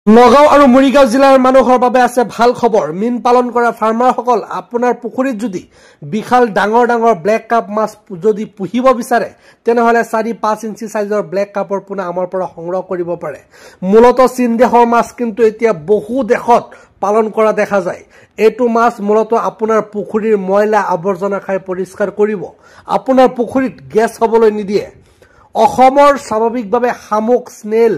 নগাঁও আৰু মৰিগাঁও জিলাৰ মানুহৰ বাবে আছে ভাল খবৰ। মীন পালন কৰা ফাৰ্মাৰসকল আপোনাৰ পুখুৰীত যদি বিশাল ডাঙৰ ডাঙৰ ব্লেক কাপ মাছ যদি পুহিব বিচাৰে তেনেহলে 4-5 ইঞ্চি সাইজৰ ব্লেক কাপৰ পোনা আমাৰ পৰা সংগ্ৰহ কৰিব পাৰে। মূলতঃ চীন দেশৰ মাছ কিন্তু এতিয়া বহু দেশত পালন কৰা দেখা যায়। এইটো মাছ মূলতঃ আপোনাৰ পুখুৰীৰ ময়লা আৱৰ্জনা খাই পৰিষ্কাৰ কৰিব, আপোনাৰ পুখুৰীত গেছ হ'বলৈ নিদিয়ে। অসমৰ স্বাভাৱিকভাৱে শামুক, স্নেল,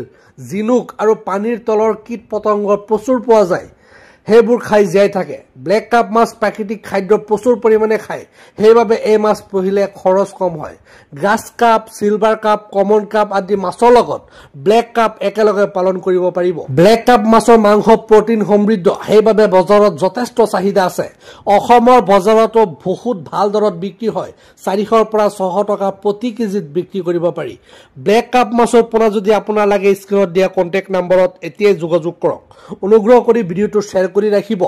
জিনুক আৰু পানীৰ তলৰ কীট পতংগ প্ৰচুৰ পোৱা যায়, সেইবোৰ খাই জীয়াই থাকে। ব্লেক কাপ মাছ প্ৰাকৃতিক খাদ্য প্ৰচুৰ পৰিমাণে খায়, সেইবাবে এই মাছ পুহিলে খৰচ কম হয়। Grass cup, silver cup, common cup আদি মাছৰ লগত ব্লেক কাপ একেলগে পালন কৰিব পাৰিব। ব্লেক কাপ মাছৰ মাংস প্ৰটিন সমৃদ্ধ, সেইবাবে বজাৰত যথেষ্ট চাহিদা আছে। অসমৰ বজাৰতো বহুত ভাল দৰত বিক্ৰী হয়। 400 পৰা 600 টকা প্ৰতি কেজিত বিক্ৰী কৰিব পাৰি। ব্লেক কাপ মাছৰ পোনা যদি আপোনাৰ লাগে স্ক্ৰীনত দিয়া কণ্টেক্ট নম্বৰত এতিয়াই যোগাযোগ কৰক। অনুগ্ৰহ কৰি ভিডিঅ'টো শ্বেয়াৰ কৰি ৰাখিব।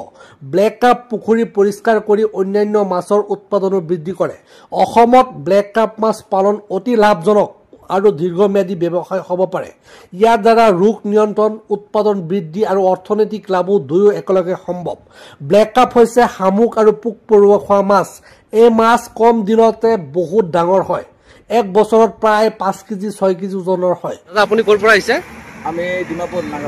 ব্লেক কাপ পুখুৰী পৰিষ্কাৰ কৰি অন্যান্য মাছৰ উৎপাদনো বৃদ্ধি কৰে। অসমত ব্লেক কাপ মাছ পালন অতি লাভজনক আৰু দীৰ্ঘম্যাদী ব্যৱসায় হ'ব পাৰে। ইয়াৰ দ্বাৰা ৰোগ নিয়ন্ত্ৰণ, উৎপাদন বৃদ্ধি আৰু অৰ্থনৈতিক লাভো দুয়ো একেলগে সম্ভৱ। ব্লেক কাপ হৈছে শামুক আৰু পোক পৰুৱা খোৱা মাছ। এই মাছ কম দিনতে বহুত ডাঙৰ হয়। এক বছৰত প্ৰায় 5 কেজি 6 কেজি ওজনৰ হয়। দাদা আপুনি ক'ৰ পৰা আহিছে? আমি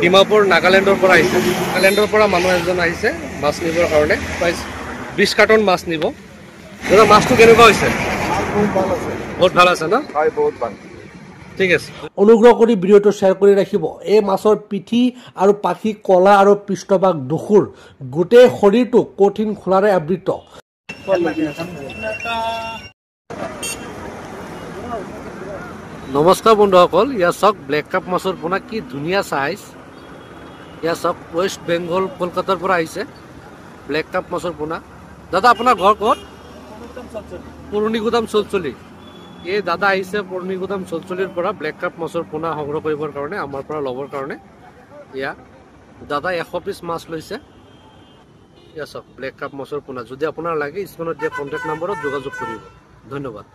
ডিমাপুৰ নাগালেণ্ডৰ পৰা আহিছে। নাগালেণ্ডৰ পৰা মানুহ এজন আহিছে মাছ নিবৰ কাৰণে, প্ৰায় 20 কাৰ্টন মাছ নিব। দাদা মাছটো কেনেকুৱা হৈছে? বহুত ভাল আছে ন? হয়, বহুত ভাল। ঠিক আছে, অনুগ্ৰহ কৰি ভিডিঅ'টো শ্বেয়াৰ কৰি ৰাখিব। এই মাছৰ পিঠি আৰু পাখি কলা আৰু পৃষ্ঠভাগ দুখুৰ, গোটেই শৰীৰটো কঠিন খোলাৰে আবৃত। নমস্কাৰ বন্ধুসকল, ইয়াৰ চাওক ব্লেক কাপ মাছৰ পোনা কি ধুনীয়া চাইজ। ইয়াৰ চাওক ৱেষ্ট বেংগল কলকাতাৰ পৰা আহিছে ব্লেক কাপ মাছৰ পোনা। দাদা আপোনাৰ ঘৰ ক'ত? পুৰণি গুদাম চলচলি। এই দাদা আহিছে পুৰণি গুদাম চলচলিৰ পৰা ব্লেক কাপ মাছৰ পোনা সংগ্ৰহ কৰিবৰ কাৰণে, আমাৰ পৰা ল'বৰ কাৰণে। এয়া দাদা 100 পিচ মাছ লৈছে। এয়া চাওক ব্লেক কাপ মাছৰ পোনা। যদি আপোনাৰ লাগে স্ক্ৰীনত দিয়া কণ্টেক্ট নম্বৰত যোগাযোগ কৰিব। ধন্যবাদ।